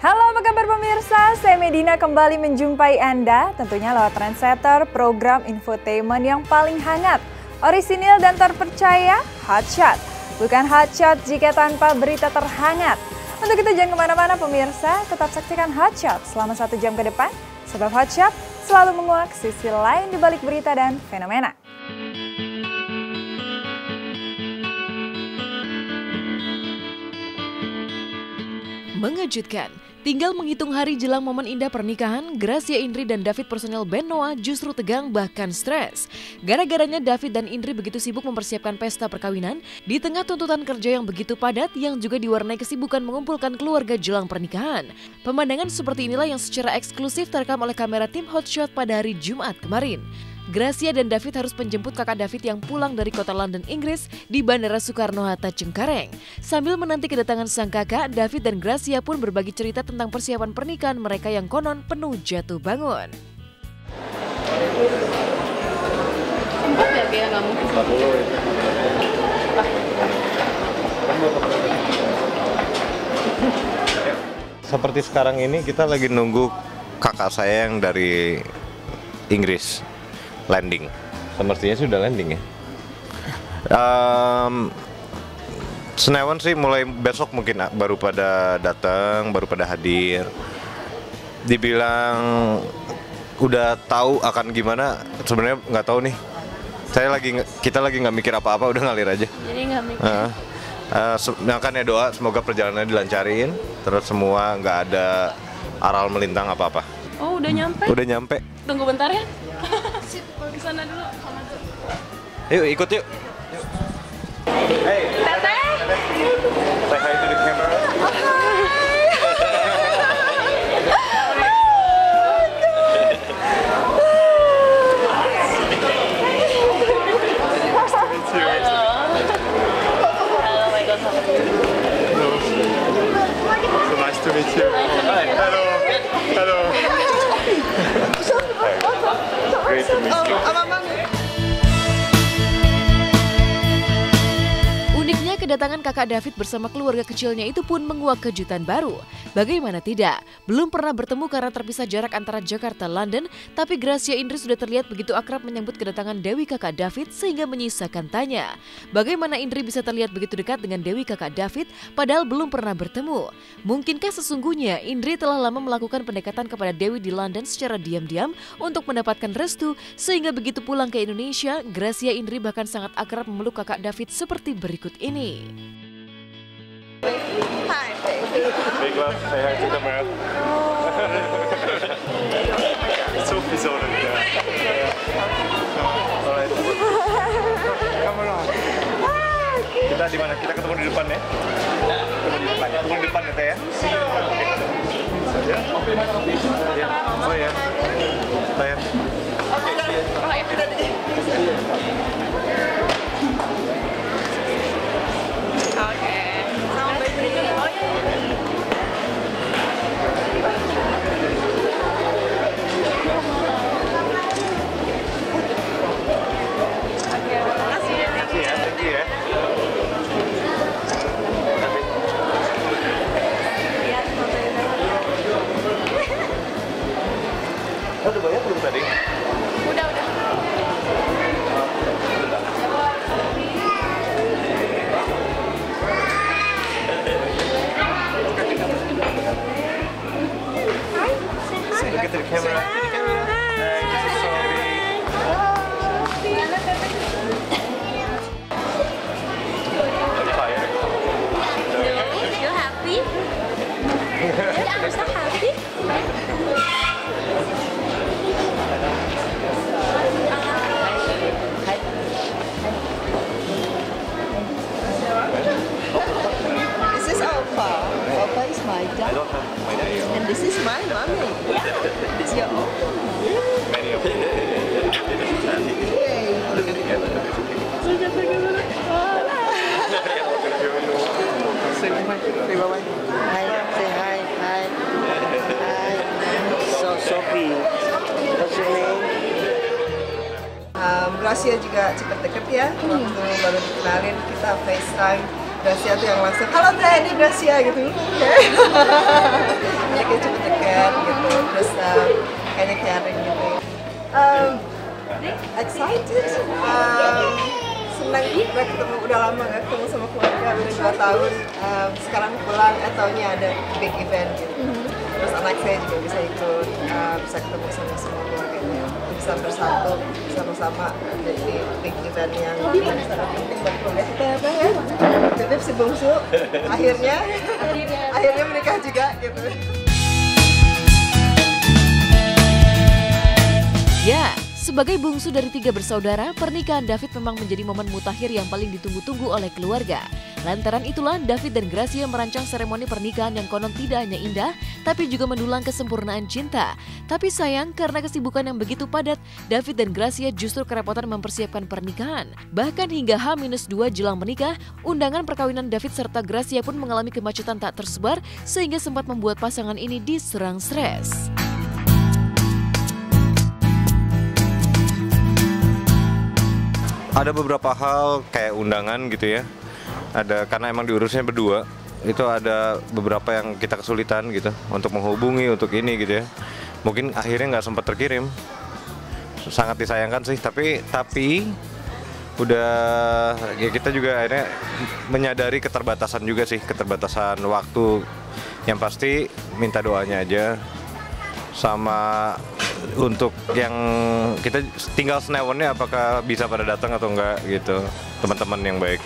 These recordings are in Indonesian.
Halo, apa kabar pemirsa? Saya Medina kembali menjumpai Anda, tentunya lewat Trendsetter, program infotainment yang paling hangat, orisinil dan terpercaya, Hotshot. Bukan Hotshot jika tanpa berita terhangat. Untuk itu jangan kemana-mana pemirsa, tetap saksikan Hotshot selama 1 jam ke depan, sebab Hotshot selalu menguak sisi lain di balik berita dan fenomena. Mengejutkan, tinggal menghitung hari jelang momen indah pernikahan, Gracia Indri dan David personel band Noah justru tegang bahkan stres. Gara-garanya David dan Indri begitu sibuk mempersiapkan pesta perkawinan di tengah tuntutan kerja yang begitu padat yang juga diwarnai kesibukan mengumpulkan keluarga jelang pernikahan. Pemandangan seperti inilah yang secara eksklusif terekam oleh kamera tim Hotshot pada hari Jumat kemarin. Gracia dan David harus menjemput kakak David yang pulang dari kota London, Inggris di Bandara Soekarno-Hatta, Cengkareng. Sambil menanti kedatangan sang kakak, David dan Gracia pun berbagi cerita tentang persiapan pernikahan mereka yang konon penuh jatuh bangun. Sempat ya kayak nggak mungkin. Seperti sekarang ini kita lagi nunggu kakak saya yang dari Inggris. Landing, semestinya sudah landing ya. Senewan sih mulai besok mungkin baru pada datang, baru pada hadir. Dibilang udah tahu akan gimana, sebenarnya nggak tahu nih. Kita lagi nggak mikir apa-apa, udah ngalir aja. Jadi nggak mikir. Makanya doa semoga perjalanannya dilancarin, terus semua nggak ada aral melintang apa-apa. Oh udah nyampe? Udah nyampe. Tunggu bentar ya. Ke sana dulu. Yuk ikut yuk. Hey, Teteh. say hi to the camera. Halo, my God, how are you? So nice to meet you. Hi. Hello. Hello. Great to meet you. Uniknya kedatangan kakak David bersama keluarga kecilnya itu pun menguak kejutan baru. Bagaimana tidak? Belum pernah bertemu karena terpisah jarak antara Jakarta London, tapi Gracia Indri sudah terlihat begitu akrab menyambut kedatangan Dewi kakak David sehingga menyisakan tanya. Bagaimana Indri bisa terlihat begitu dekat dengan Dewi kakak David padahal belum pernah bertemu? Mungkinkah sesungguhnya Indri telah lama melakukan pendekatan kepada Dewi di London secara diam-diam untuk mendapatkan restu sehingga begitu pulang ke Indonesia, Gracia Indri bahkan sangat akrab memeluk kakak David seperti berikut ini. Big love, say hi to camera. Sophie's already there. Alright. Kamera. Kita di mana? Kita ketemu di depan ya. Ketemu di depan ya, Teh ya. Ya. Oh ya. Teh. Udah bayar belum tadi? Udah. Look at the camera. Hey, this is Sophie. I'm tired. You happy? Yeah, I'm so happy. This is Opa. Opa is my I dad. don't have my name. And this is my mommy. This is your own. Many of them. Look at the camera. Say bye-bye. Hi. Say hi. Hi. Hi. So Sophie. What's your name? Gracia juga cepet deket ya, waktu baru dikenalin kita FaceTime Gracia tuh yang langsung, halo Teh, ini Gracia gitu. Ya kayak cepet dekat gitu, terus kayaknya caring gitu. Excited, senang udah ketemu, udah lama gak ketemu sama keluarga, udah 2 tahun. Sekarang pulang, taunya ada big event gitu. Terus anak saya juga bisa ikut, bisa ketemu sama semua keluarganya, bisa bersatu sama-sama jadi big event yang sangat penting buat keluarga kita ya Bang ya. Titip si bungsu, akhirnya menikah juga gitu. Ya, sebagai bungsu dari 3 bersaudara, pernikahan David memang menjadi momen mutakhir yang paling ditunggu-tunggu oleh keluarga. Lantaran itulah David dan Gracia merancang seremoni pernikahan yang konon tidak hanya indah, tapi juga mendulang kesempurnaan cinta. Tapi sayang, karena kesibukan yang begitu padat, David dan Gracia justru kerepotan mempersiapkan pernikahan. Bahkan hingga H-2 jelang menikah, undangan perkawinan David serta Gracia pun mengalami kemacetan tak tersebar, sehingga sempat membuat pasangan ini diserang stres. Ada beberapa hal kayak undangan gitu ya. Ada karena emang diurusnya berdua. Itu ada beberapa yang kita kesulitan gitu untuk menghubungi untuk ini gitu ya. Mungkin akhirnya nggak sempat terkirim. Sangat disayangkan sih. Tapi udah ya kita juga akhirnya menyadari keterbatasan juga sih, keterbatasan waktu. Yang pasti minta doanya aja. Sama untuk yang kita tinggal senewennya apakah bisa pada datang atau enggak gitu, teman-teman yang baik,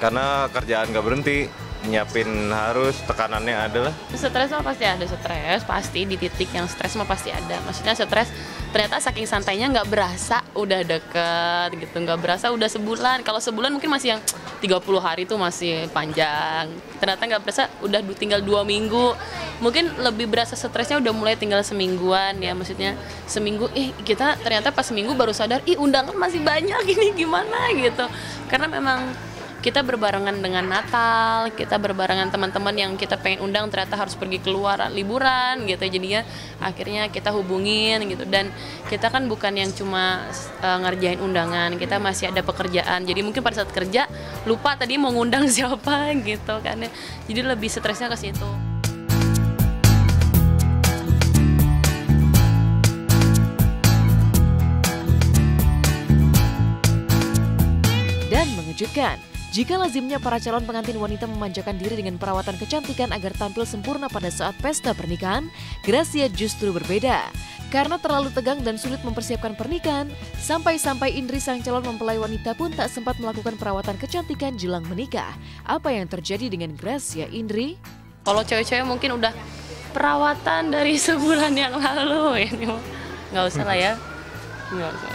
karena kerjaan nggak berhenti, nyiapin harus, tekanannya ada lah. Stres mah pasti ada, stres pasti di titik yang stres mah pasti ada. Maksudnya stres ternyata saking santainya nggak berasa udah deket gitu, nggak berasa udah sebulan. Kalau sebulan mungkin masih yang 30 hari tuh masih panjang, ternyata nggak berasa udah tinggal 2 minggu. Mungkin lebih berasa stresnya udah mulai tinggal semingguan ya, maksudnya seminggu kita ternyata pas seminggu baru sadar undangan masih banyak, ini gimana gitu. Karena memang kita berbarengan dengan Natal, kita berbarengan teman-teman yang kita pengen undang ternyata harus pergi keluar liburan gitu, jadinya akhirnya kita hubungin gitu. Dan kita kan bukan yang cuma ngerjain undangan, kita masih ada pekerjaan, jadi mungkin pada saat kerja lupa tadi mau ngundang siapa gitu kan ya, jadi lebih stresnya ke situ. Dan mengejutkan, jika lazimnya para calon pengantin wanita memanjakan diri dengan perawatan kecantikan agar tampil sempurna pada saat pesta pernikahan, Gracia justru berbeda. Karena terlalu tegang dan sulit mempersiapkan pernikahan, sampai-sampai Indri sang calon mempelai wanita pun tak sempat melakukan perawatan kecantikan jelang menikah. Apa yang terjadi dengan Gracia, Indri? Kalau cewek-cewek mungkin udah perawatan dari sebulan yang lalu, ini nggak usah lah ya, nggak usah.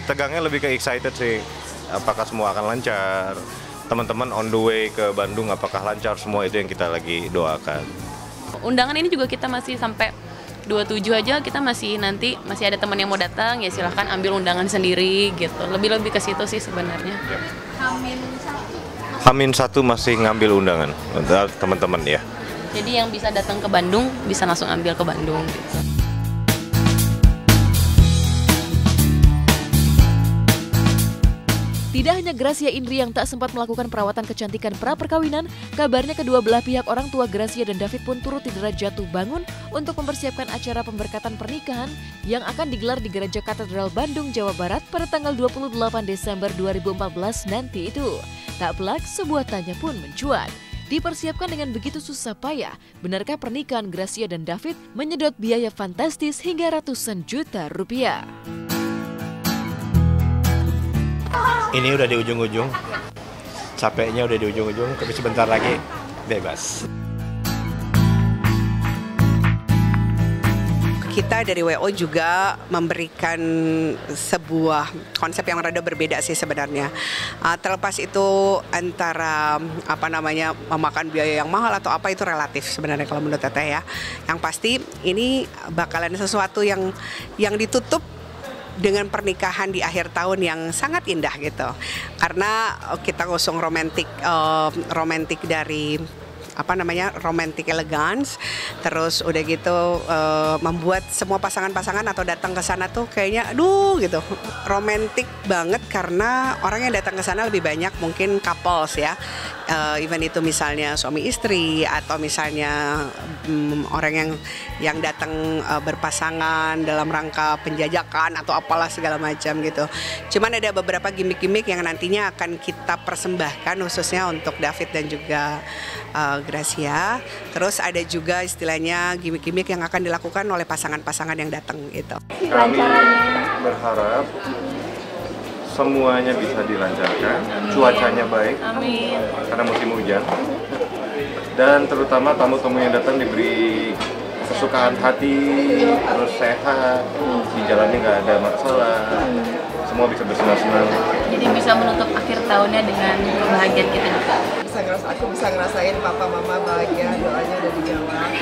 Tegangnya lebih ke excited sih. Apakah semua akan lancar? Teman-teman on the way ke Bandung apakah lancar? Semua itu yang kita lagi doakan. Undangan ini juga kita masih sampai 27 aja, kita masih ada teman yang mau datang, ya silahkan ambil undangan sendiri gitu. Lebih ke situ sih sebenarnya. H-1 masih ngambil undangan teman-teman ya. Jadi yang bisa datang ke Bandung bisa langsung ambil ke Bandung gitu. Tidak hanya Gracia Indri yang tak sempat melakukan perawatan kecantikan pra-perkawinan, kabarnya kedua belah pihak orang tua Gracia dan David pun turut didera jatuh bangun untuk mempersiapkan acara pemberkatan pernikahan yang akan digelar di Gereja Katedral Bandung, Jawa Barat pada tanggal 28 Desember 2014 nanti itu. Tak pelak, sebuah tanya pun mencuat. Dipersiapkan dengan begitu susah payah, benarkah pernikahan Gracia dan David menyedot biaya fantastis hingga ratusan juta rupiah? Ini udah di ujung-ujung, capeknya udah di ujung-ujung, tapi sebentar lagi bebas. Kita dari WO juga memberikan sebuah konsep yang rada berbeda sih sebenarnya. Terlepas itu antara memakan biaya yang mahal atau apa, itu relatif sebenarnya kalau menurut Teteh ya. Yang pasti ini bakalan sesuatu yang ditutup dengan pernikahan di akhir tahun yang sangat indah gitu, karena kita ngusung romantic dari romantic elegance, terus udah gitu membuat semua pasangan-pasangan atau datang ke sana tuh kayaknya aduh gitu romantic banget, karena orang yang datang ke sana lebih banyak mungkin couples ya, event itu misalnya suami istri atau misalnya orang yang datang berpasangan dalam rangka penjajakan atau apalah segala macam gitu. Cuman ada beberapa gimmick-gimmick yang nantinya akan kita persembahkan khususnya untuk David dan juga Gracia. Terus ada juga istilahnya gimmick-gimmick yang akan dilakukan oleh pasangan-pasangan yang datang gitu. Kami berharap semuanya bisa dilancarkan, cuacanya baik, karena musim hujan, dan terutama tamu-tamu yang datang diberi kesukaan hati, terus sehat, di jalannya nggak ada masalah, semua bisa bersenang-senang. Jadi bisa menutup akhir tahunnya dengan kebahagiaan kita juga. Aku bisa ngerasain papa mama bahagia, doanya udah dijawab.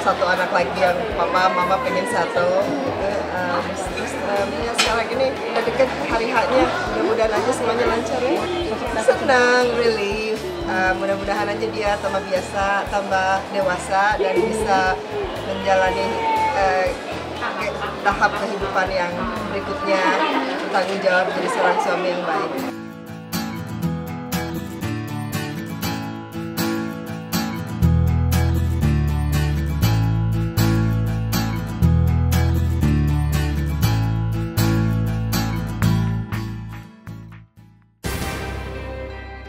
Satu anak lagi yang papa mama pengen satu. Ya sekarang ini udah deket hari haknya, mudah-mudahan aja semuanya lancar ya. Senang, relief. Mudah-mudahan aja dia tambah biasa, tambah dewasa dan bisa menjalani tahap kehidupan yang berikutnya, bertanggung jawab jadi seorang suami yang baik.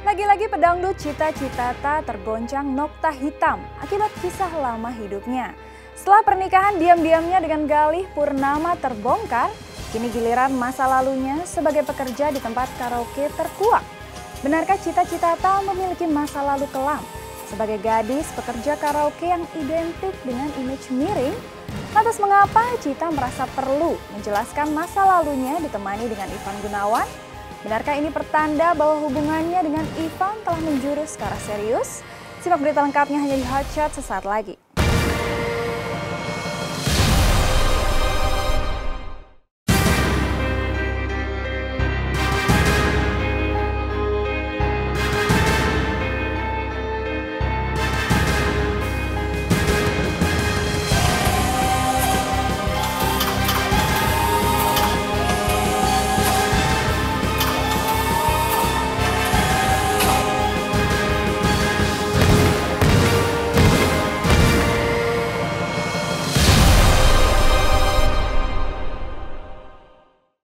Lagi-lagi pedangdut Cita Citata tergoncang nokta hitam akibat kisah lama hidupnya. Setelah pernikahan diam-diamnya dengan Galih Purnama terbongkar, kini giliran masa lalunya sebagai pekerja di tempat karaoke terkuak. Benarkah Cita Citata memiliki masa lalu kelam sebagai gadis pekerja karaoke yang identik dengan image miring? Lantas mengapa Cita merasa perlu menjelaskan masa lalunya ditemani dengan Ivan Gunawan? Benarkah ini pertanda bahwa hubungannya dengan Ivan telah menjurus ke arah serius? Simak berita lengkapnya hanya di Hot Shot sesaat lagi.